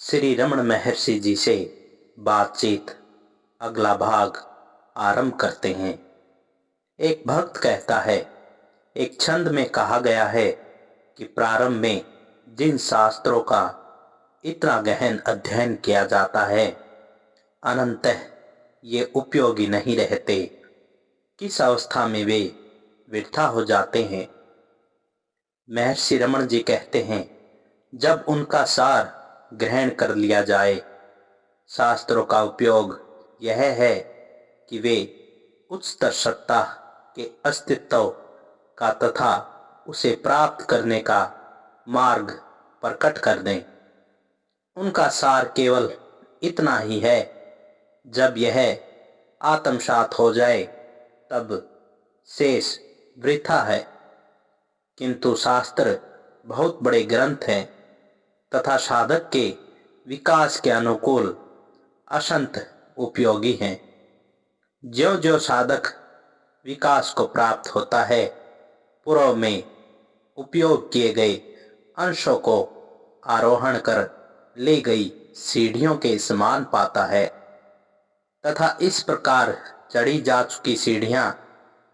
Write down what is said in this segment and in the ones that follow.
श्री रमण महर्षि जी से बातचीत अगला भाग आरंभ करते हैं। एक भक्त कहता है, एक छंद में कहा गया है कि प्रारंभ में जिन शास्त्रों का इतना गहन अध्ययन किया जाता है, अनंतः ये उपयोगी नहीं रहते। किस अवस्था में वे वृथा हो जाते हैं। महर्षि रमण जी कहते हैं, जब उनका सार ग्रहण कर लिया जाए। शास्त्रों का उपयोग यह है कि वे उच्चतर सत्ता के अस्तित्व का तथा उसे प्राप्त करने का मार्ग प्रकट कर दें। उनका सार केवल इतना ही है। जब यह आत्मसात हो जाए तब शेष वृथा है। किंतु शास्त्र बहुत बड़े ग्रंथ हैं तथा साधक के विकास के अनुकूल असंत उपयोगी हैं। ज्यों ज्यों साधक विकास को प्राप्त होता है, पूर्व में उपयोग किए गए अंशों को आरोहण कर ले गई सीढ़ियों के समान पाता है तथा इस प्रकार चढ़ी जा चुकी सीढ़ियां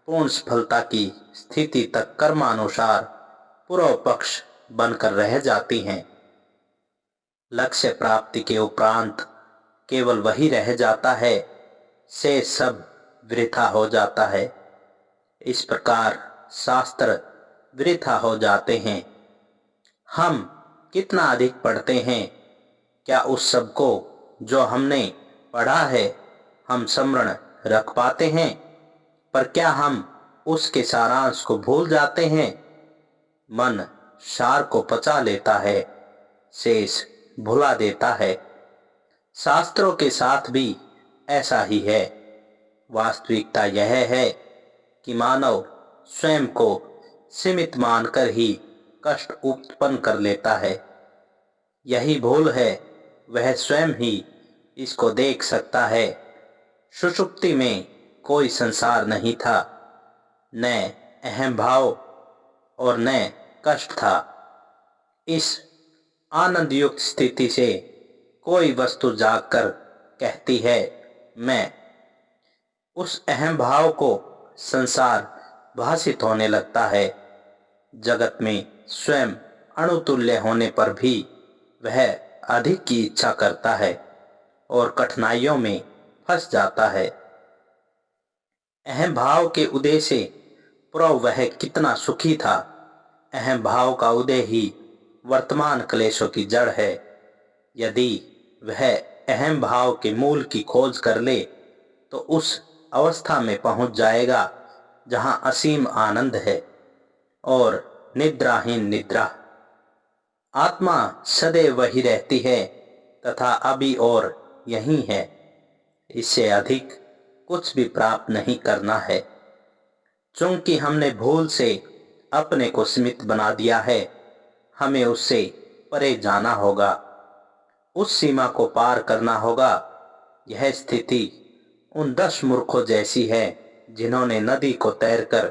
पूर्ण सफलता की स्थिति तक कर्मानुसार पूर्व पक्ष बनकर रह जाती हैं। लक्ष्य प्राप्ति के उपरांत केवल वही रह जाता है, से सब वृथा हो जाता है। इस प्रकार शास्त्र वृथा हो जाते हैं। हम कितना अधिक पढ़ते हैं, क्या उस सब को जो हमने पढ़ा है हम स्मरण रख पाते हैं? पर क्या हम उसके सारांश को भूल जाते हैं? मन सार को पचा लेता है, शेष भुला देता है। शास्त्रों के साथ भी ऐसा ही है। वास्तविकता यह है कि मानव स्वयं को सीमित मानकर ही कष्ट उत्पन्न कर लेता है। यही भूल है। वह स्वयं ही इसको देख सकता है। सुषुप्ति में कोई संसार नहीं था, न अहम भाव और न कष्ट था। इस आनंद युक्त स्थिति से कोई वस्तु जागकर कहती है मैं। उस अहम भाव को संसार भासित होने लगता है। जगत में स्वयं अणुतुल्य होने पर भी वह अधिक की इच्छा करता है और कठिनाइयों में फंस जाता है। अहम भाव के उदय से पूर्व वह कितना सुखी था। अहम भाव का उदय ही वर्तमान क्लेशों की जड़ है। यदि वह अहम भाव के मूल की खोज कर ले तो उस अवस्था में पहुंच जाएगा जहां असीम आनंद है और निद्राहीन निद्रा। आत्मा सदैव वही रहती है तथा अभी और यही है। इससे अधिक कुछ भी प्राप्त नहीं करना है। चूंकि हमने भूल से अपने को सीमित बना दिया है, हमें उससे परे जाना होगा, उस सीमा को पार करना होगा। यह स्थिति उन 10 मूर्खों जैसी है जिन्होंने नदी को तैरकर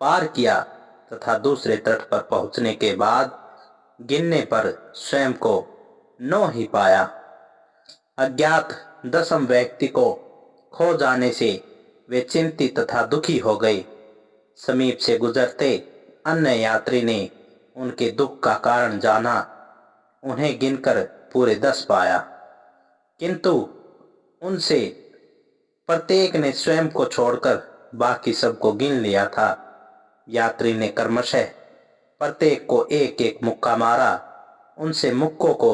पार किया तथा दूसरे तट पर पहुंचने के बाद गिनने पर स्वयं को 9 ही पाया। अज्ञात 10वें व्यक्ति को खो जाने से वे चिंतित तथा दुखी हो गए। समीप से गुजरते अन्य यात्री ने उनके दुख का कारण जाना, उन्हें गिनकर पूरे 10 पाया। किंतु उनसे प्रत्येक ने स्वयं को छोड़कर बाकी सबको गिन लिया था। यात्री ने कर्मशः प्रत्येक को एक एक मुक्का मारा। उनसे मुक्कों को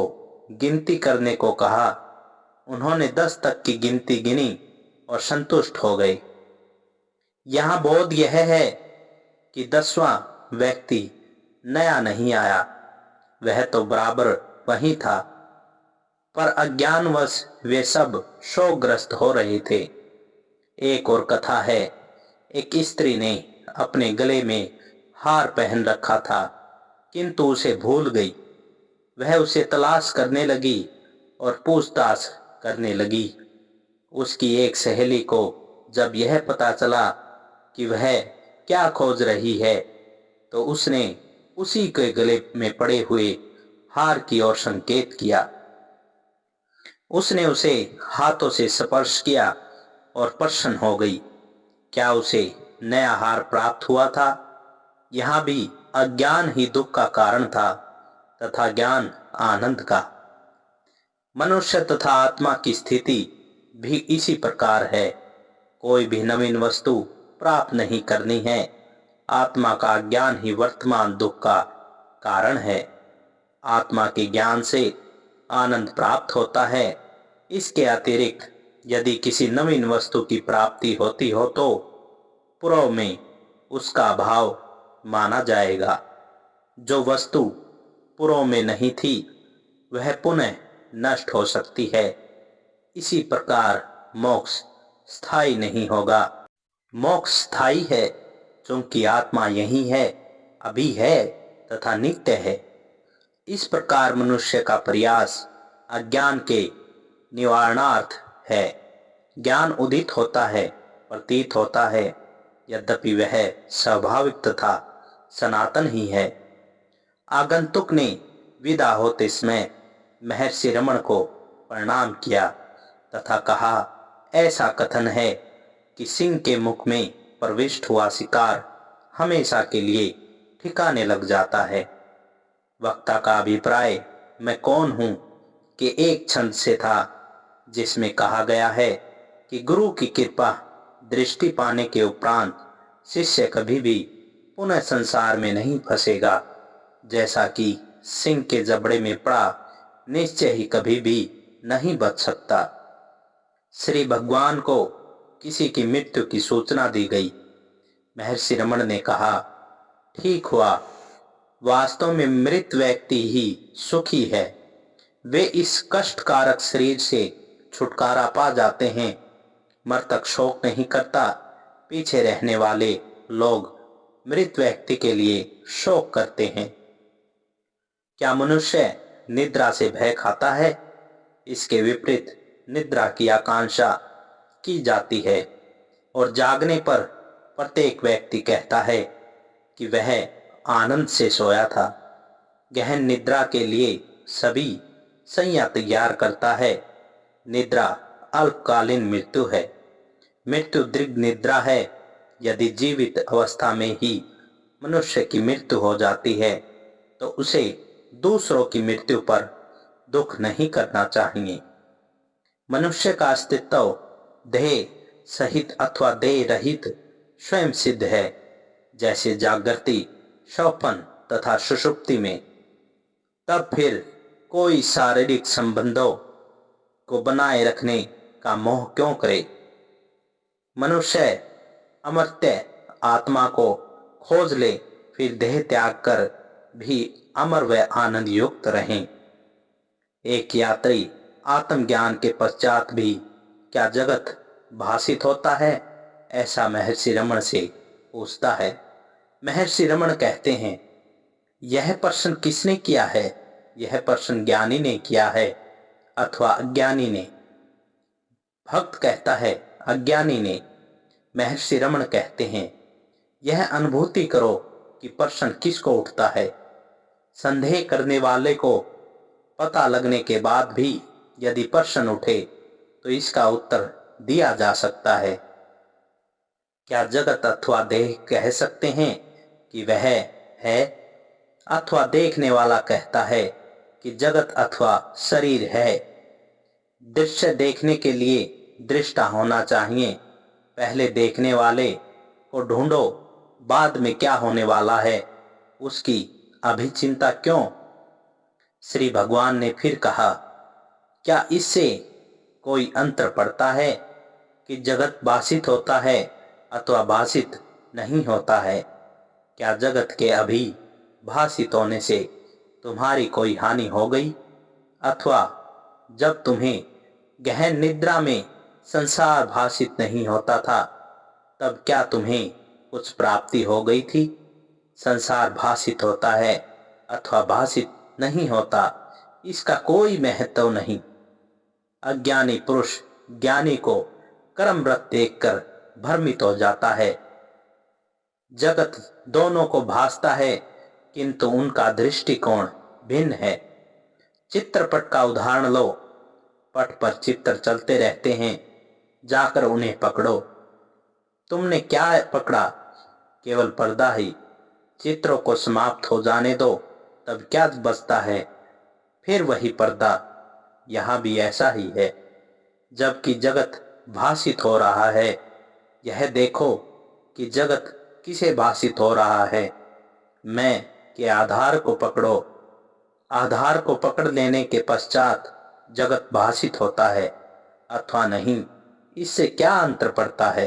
गिनती करने को कहा। उन्होंने 10 तक की गिनती गिनी और संतुष्ट हो गए। यहाँ बोध यह है कि 10वां व्यक्ति नया नहीं आया, वह तो बराबर वही था, पर अज्ञानवश वे सब शोकग्रस्त हो रहे थे। एक और कथा है, एक स्त्री ने अपने गले में हार पहन रखा था किंतु उसे भूल गई। वह उसे तलाश करने लगी और पूछताछ करने लगी। उसकी एक सहेली को जब यह पता चला कि वह क्या खोज रही है तो उसने उसी के गले में पड़े हुए हार की ओर संकेत किया। उसने उसे हाथों से स्पर्श किया और प्रसन्न हो गई। क्या उसे नया हार प्राप्त हुआ था? यहाँ भी अज्ञान ही दुख का कारण था तथा ज्ञान आनंद का। मनुष्य तथा आत्मा की स्थिति भी इसी प्रकार है। कोई भी नवीन वस्तु प्राप्त नहीं करनी है। आत्मा का ज्ञान ही वर्तमान दुख का कारण है। आत्मा के ज्ञान से आनंद प्राप्त होता है। इसके अतिरिक्त यदि किसी नवीन वस्तु की प्राप्ति होती हो तो पूर्व में उसका अभाव माना जाएगा। जो वस्तु पूर्व में नहीं थी वह पुनः नष्ट हो सकती है। इसी प्रकार मोक्ष स्थायी नहीं होगा। मोक्ष स्थायी है क्योंकि आत्मा यही है, अभी है तथा नित्य है। इस प्रकार मनुष्य का प्रयास अज्ञान के निवारणार्थ है। ज्ञान उदित होता है, प्रतीत होता है, यद्यपि वह स्वाभाविक तथा सनातन ही है। आगंतुक ने विदा होते समय महर्षि रमण को प्रणाम किया तथा कहा, ऐसा कथन है कि सिंह के मुख में प्रविष्ट हुआ शिकार हमेशा के लिए ठिकाने लग जाता है। वक्ता का अभिप्राय मैं कौन हूं कि एक छंद से था जिसमें कहा गया है कि गुरु की कृपा दृष्टि पाने के उपरांत शिष्य कभी भी पुनः संसार में नहीं फंसेगा, जैसा कि सिंह के जबड़े में पड़ा निश्चय ही कभी भी नहीं बच सकता। श्री भगवान को किसी की मृत्यु की सूचना दी गई। महर्षि रमण ने कहा, ठीक हुआ, वास्तव में मृत व्यक्ति ही सुखी है। वे इस कष्टकारक शरीर से छुटकारा पा जाते हैं। मृतक शोक नहीं करता, पीछे रहने वाले लोग मृत व्यक्ति के लिए शोक करते हैं। क्या मनुष्य निद्रा से भय खाता है? इसके विपरीत निद्रा की आकांक्षा की जाती है और जागने पर प्रत्येक व्यक्ति कहता है कि वह आनंद से सोया था। गहन निद्रा के लिए सभी सैया तैयार करता है। निद्रा अल्पकालीन मृत्यु है। मृत्यु दीर्घ निद्रा है। यदि जीवित अवस्था में ही मनुष्य की मृत्यु हो जाती है तो उसे दूसरों की मृत्यु पर दुख नहीं करना चाहिए। मनुष्य का अस्तित्व देह सहित अथवा देह रहित स्वयं सिद्ध है, जैसे जागृति, स्वप्न तथा सुषुप्ति में। तब फिर कोई शारीरिक संबंधों को बनाए रखने का मोह क्यों करे? मनुष्य अमर्त्य आत्मा को खोज ले, फिर देह त्याग कर भी अमर व आनंद युक्त रहें। एक यात्री आत्मज्ञान के पश्चात भी क्या जगत भासित होता है, ऐसा महर्षि रमण से पूछता है। महर्षि रमण कहते हैं, यह प्रश्न किसने किया है? यह प्रश्न ज्ञानी ने किया है अथवा अज्ञानी ने? भक्त कहता है, अज्ञानी ने। महर्षि रमण कहते हैं, यह अनुभूति करो कि प्रश्न किसको उठता है। संदेह करने वाले को पता लगने के बाद भी यदि प्रश्न उठे तो इसका उत्तर दिया जा सकता है। क्या जगत अथवा देह कह सकते हैं कि वह है, अथवा देखने वाला कहता है कि जगत अथवा शरीर है? दृश्य देखने के लिए दृष्टा होना चाहिए। पहले देखने वाले को ढूंढो, बाद में क्या होने वाला है उसकी अभी चिंता क्यों? श्री भगवान ने फिर कहा, क्या इससे कोई अंतर पड़ता है कि जगत भासित होता है अथवा भासित नहीं होता है? क्या जगत के अभी भासित होने से तुम्हारी कोई हानि हो गई, अथवा जब तुम्हें गहन निद्रा में संसार भासित नहीं होता था तब क्या तुम्हें कुछ प्राप्ति हो गई थी? संसार भासित होता है अथवा भासित नहीं होता, इसका कोई महत्व नहीं। अज्ञानी पुरुष ज्ञानी को कर्मरत देखकर भ्रमित हो जाता है। जगत दोनों को भासता है किंतु उनका दृष्टिकोण भिन्न है। चित्रपट का उदाहरण लो। पट पर चित्र चलते रहते हैं, जाकर उन्हें पकड़ो। तुमने क्या पकड़ा? केवल पर्दा ही। चित्रों को समाप्त हो जाने दो, तब क्या बचता है? फिर वही पर्दा। यहाँ भी ऐसा ही है। जबकि जगत भासित हो रहा है, यह देखो कि जगत किसे भासित हो रहा है। मैं के आधार को पकड़ो। आधार को पकड़ लेने के पश्चात जगत भासित होता है अथवा नहीं, इससे क्या अंतर पड़ता है?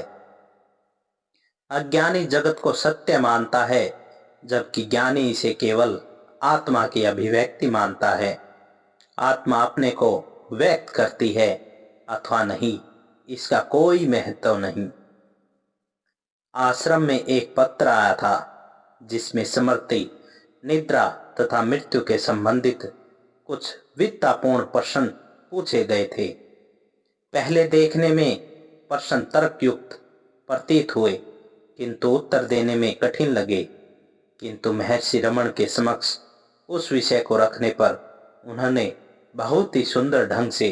अज्ञानी जगत को सत्य मानता है, जबकि ज्ञानी इसे केवल आत्मा की अभिव्यक्ति मानता है। आत्मा अपने को व्यक्त करती है अथवा नहीं, इसका कोई महत्व नहीं। आश्रम में एक पत्र आया था जिसमें स्मृति, निद्रा तथा मृत्यु के संबंधित कुछ वित्तापूर्ण प्रश्न पूछे गए थे। पहले देखने में प्रश्न तर्कयुक्त प्रतीत हुए, किंतु उत्तर देने में कठिन लगे। किंतु महर्षि रमण के समक्ष उस विषय को रखने पर उन्होंने बहुत ही सुंदर ढंग से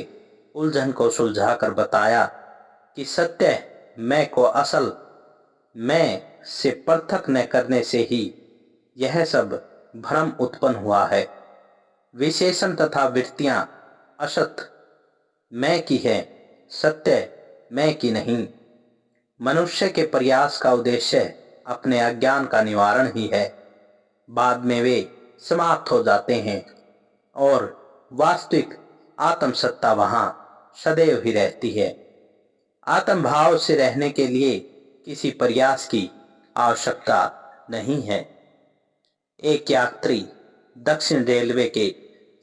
उलझन को सुलझाकर बताया कि सत्य मैं को असल मैं से पृथक न करने से ही यह सब भ्रम उत्पन्न हुआ है। विशेषण तथा वृत्तियां असत मैं की है, सत्य मैं की नहीं। मनुष्य के प्रयास का उद्देश्य अपने अज्ञान का निवारण ही है। बाद में वे समाप्त हो जाते हैं और वास्तविक आत्म सत्ता वहां सदैव ही रहती है। आत्म भाव से रहने के लिए किसी प्रयास की आवश्यकता नहीं है। एक यात्री दक्षिण रेलवे के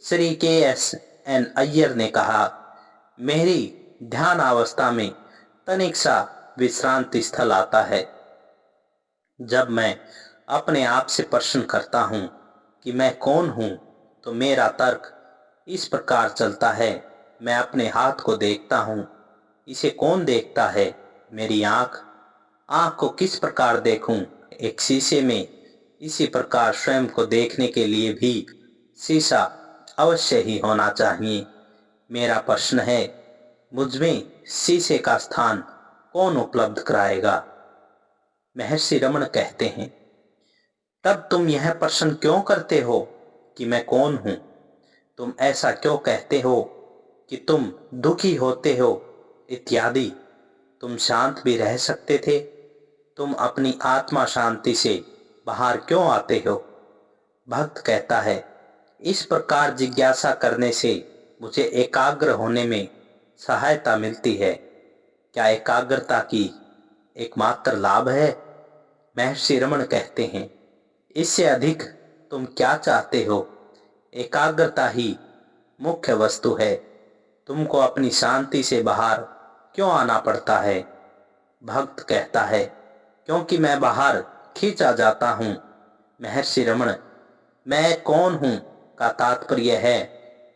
श्री KSN अय्यर ने कहा, मेरी ध्यान अवस्था में तनिक सा विश्रांति स्थल आता है। जब मैं अपने आप से प्रश्न करता हूं कि मैं कौन हूं, तो मेरा तर्क इस प्रकार चलता है। मैं अपने हाथ को देखता हूं, इसे कौन देखता है? मेरी आंख। आंख को किस प्रकार देखूं? एक शीशे में। इसी प्रकार स्वयं को देखने के लिए भी शीशा अवश्य ही होना चाहिए। मेरा प्रश्न है, मुझमें शीशे का स्थान कौन उपलब्ध कराएगा? महर्षि रमण कहते हैं, तब तुम यह प्रश्न क्यों करते हो कि मैं कौन हूं? तुम ऐसा क्यों कहते हो कि तुम दुखी होते हो इत्यादि? तुम शांत भी रह सकते थे। तुम अपनी आत्मा शांति से बाहर क्यों आते हो? भक्त कहता है, इस प्रकार जिज्ञासा करने से मुझे एकाग्र होने में सहायता मिलती है। क्या एकाग्रता की एकमात्र लाभ है? महर्षि रमण कहते हैं, इससे अधिक तुम क्या चाहते हो? एकाग्रता ही मुख्य वस्तु है। तुमको अपनी शांति से बाहर क्यों आना पड़ता है? भक्त कहता है, क्योंकि मैं बाहर खींचा जाता हूं। महर्षि रमण, मैं कौन हूं का तात्पर्य है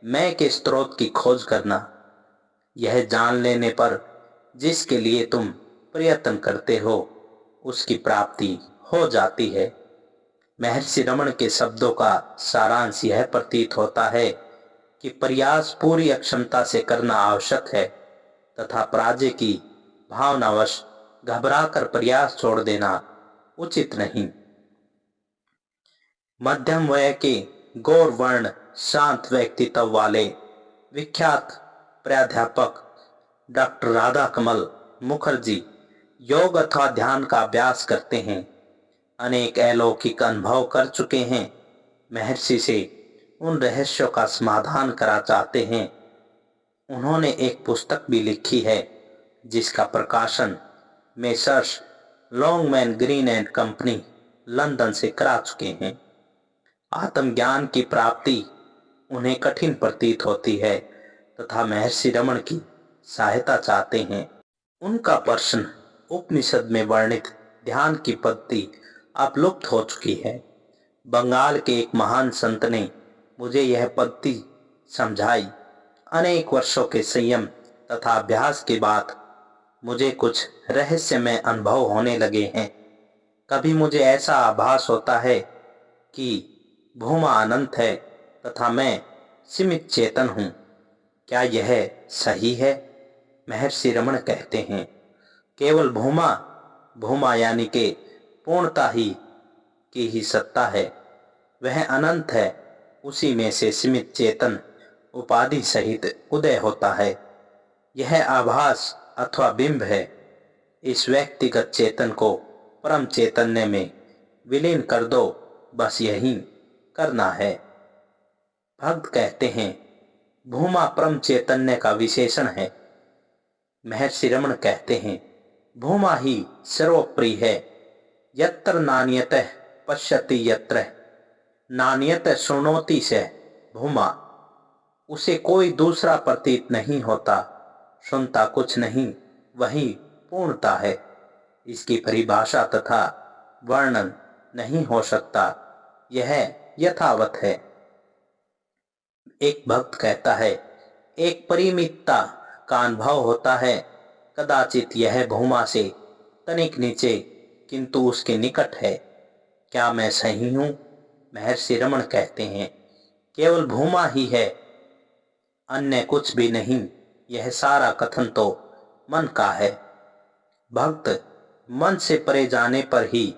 मैं के स्रोत की खोज करना। यह जान लेने पर जिसके लिए तुम प्रयत्न करते हो उसकी प्राप्ति हो जाती है। महर्षि रमण के शब्दों का सारांश यह प्रतीत होता है कि प्रयास पूरी अक्षमता से करना आवश्यक है तथा पराजय की भावनावश घबराकर प्रयास छोड़ देना उचित नहीं। मध्यम वय के गौर वर्ण शांत व्यक्तित्व वाले विख्यात प्राध्यापक डॉक्टर राधा कमल मुखर्जी योग अथवा ध्यान का अभ्यास करते हैं। अनेक अलौकिक अनुभव कर चुके हैं। महर्षि से उन रहस्यों का समाधान करा चाहते हैं। उन्होंने एक पुस्तक भी लिखी है जिसका प्रकाशन messrs Longman green and company London से करा चुके हैं। आत्मज्ञान की प्राप्ति उन्हें कठिन प्रतीत होती है तथा महर्षि रमण की सहायता चाहते हैं। उनका प्रश्न उपनिषद में वर्णित ध्यान की पद्धति अब लुप्त हो चुकी है। बंगाल के एक महान संत ने मुझे यह पद्धति समझाई। अनेक वर्षों के संयम तथा अभ्यास के बाद मुझे कुछ रहस्यमय अनुभव होने लगे हैं। कभी मुझे ऐसा आभास होता है कि भूमा अनंत है तथा मैं सीमित चेतन हूँ। क्या यह सही है? महर्षि रमण कहते हैं, केवल भूमा, भूमा यानी कि पूर्णता ही की ही सत्ता है। वह अनंत है, उसी में से सीमित चेतन उपाधि सहित उदय होता है। यह आभास अथवा बिंब है। इस व्यक्तिगत चेतन को परम चैतन्य में विलीन कर दो, बस यही करना है। भक्त कहते हैं, भूमा परम चैतन्य का विशेषण है। महर्षि रमण कहते हैं, भूमा ही सर्वोपरि है। यत्र नान्यतः पश्यति यत्र नान्यतः शृणोति स भूमा। उसे कोई दूसरा प्रतीत नहीं होता, सुनता कुछ नहीं, वही पूर्णता है। इसकी परिभाषा तथा वर्णन नहीं हो सकता, यह यथावत है। एक भक्त कहता है, एक परिमितता का अनुभव होता है, कदाचित यह भूमा से तनिक नीचे किंतु उसके निकट है। क्या मैं सही हूं? महर्षि रमण कहते हैं, केवल भूमा ही है, अन्य कुछ भी नहीं। यह सारा कथन तो मन का है। भक्त, मन से परे जाने पर ही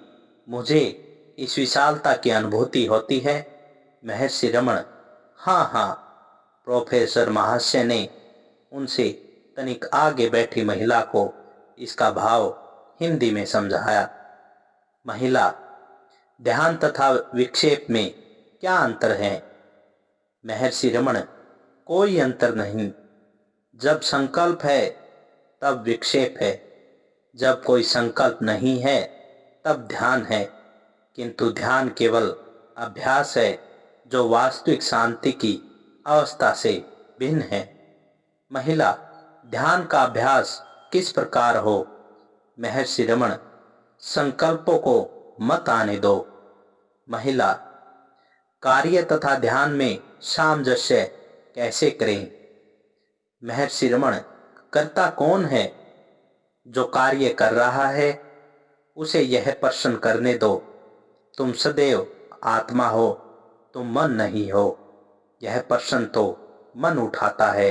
मुझे इस विशालता की अनुभूति होती है। महर्षि रमण, हाँ हाँ। प्रोफेसर महाशय ने उनसे तनिक आगे बैठी महिला को इसका भाव हिंदी में समझाया। महिला, ध्यान तथा विक्षेप में क्या अंतर है? महर्षि रमण, कोई अंतर नहीं। जब संकल्प है तब विक्षेप है, जब कोई संकल्प नहीं है तब ध्यान है। किंतु ध्यान केवल अभ्यास है जो वास्तविक शांति की अवस्था से भिन्न है। महिला, ध्यान का अभ्यास किस प्रकार हो? महर्षि रमण, संकल्पों को मत आने दो। महिला, कार्य तथा ध्यान में सामंजस्य कैसे करें? महर्षि रमण, कर्ता कौन है? जो कार्य कर रहा है उसे यह प्रश्न करने दो, तुम सदैव आत्मा हो, तुम मन नहीं हो। यह प्रश्न तो मन उठाता है।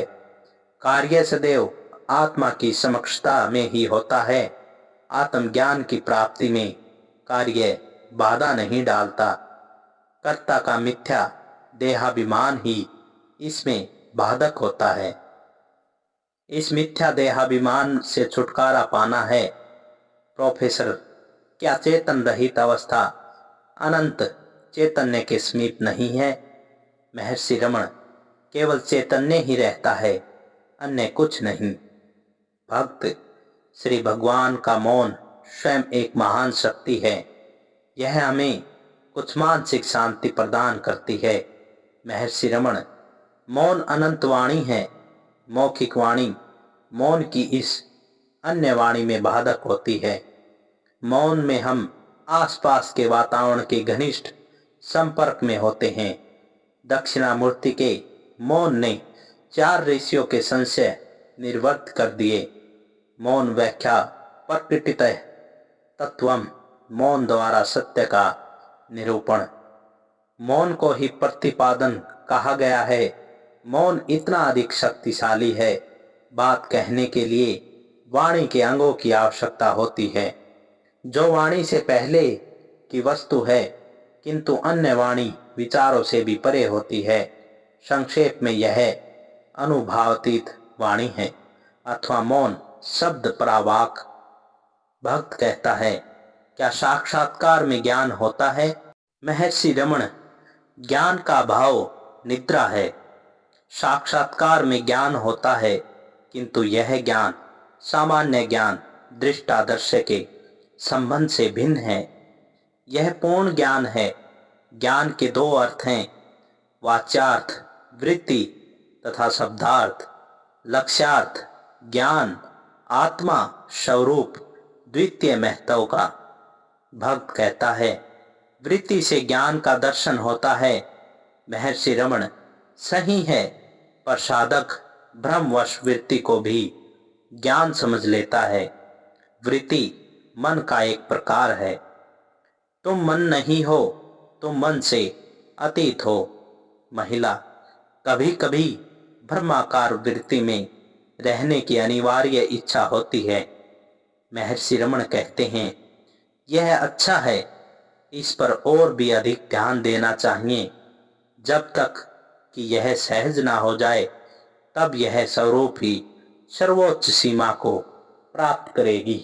कार्य सदैव आत्मा की समक्षता में ही होता है। आत्मज्ञान की प्राप्ति में कार्य बाधा नहीं डालता। कर्ता का मिथ्या देहाभिमान ही इसमें बाधक होता है। इस मिथ्या देहाभिमान से छुटकारा पाना है। प्रोफेसर, क्या चेतन रहित अवस्था अनंत चैतन्य के समीप नहीं है? महर्षि रमण, केवल चैतन्य ही रहता है, अन्य कुछ नहीं। भक्त, श्री भगवान का मौन स्वयं एक महान शक्ति है। यह हमें कुछ मानसिक शांति प्रदान करती है। महर्षि रमण, मौन अनंत वाणी है। मौखिक वाणी मौन की इस अन्य वाणी में बाधक होती है। मौन में हम आसपास के वातावरण के घनिष्ठ संपर्क में होते हैं। दक्षिणामूर्ति के मौन ने 4 ऋषियों के संशय निर्वर्त कर दिए। मौन व्याख्या प्रकृतितः तत्वम, मौन द्वारा सत्य का निरूपण। मौन को ही प्रतिपादन कहा गया है। मौन इतना अधिक शक्तिशाली है, बात कहने के लिए वाणी के अंगों की आवश्यकता होती है, जो वाणी से पहले की वस्तु है, किंतु अन्य वाणी विचारों से भी परे होती है। संक्षेप में यह अनुभवातीत वाणी है, अथवा मौन शब्द परावाक। भक्त कहता है, क्या साक्षात्कार में ज्ञान होता है? महर्षि रमण, ज्ञान का भाव निद्रा है। साक्षात्कार में ज्ञान होता है, किंतु यह ज्ञान सामान्य ज्ञान दृष्टादर्श के संबंध से भिन्न है। यह पूर्ण ज्ञान है। ज्ञान के 2 अर्थ हैं, वाच्यार्थ वृत्ति तथा शब्दार्थ। लक्ष्यार्थ ज्ञान आत्मा स्वरूप द्वितीय महत्व का। भक्त कहता है, वृत्ति से ज्ञान का दर्शन होता है। महर्षि रमण, सही है, पर साधक भ्रमवश वृत्ति को भी ज्ञान समझ लेता है। वृत्ति मन का एक प्रकार है। तुम मन नहीं हो, तुम मन से अतीत हो। महिला, कभी कभी भ्रमाकार वृत्ति में रहने की अनिवार्य इच्छा होती है। महर्षि रमण कहते हैं, यह अच्छा है, इस पर और भी अधिक ध्यान देना चाहिए। जब तक कि यह सहज ना हो जाए, तब यह स्वरूप ही सर्वोच्च सीमा को प्राप्त करेगी।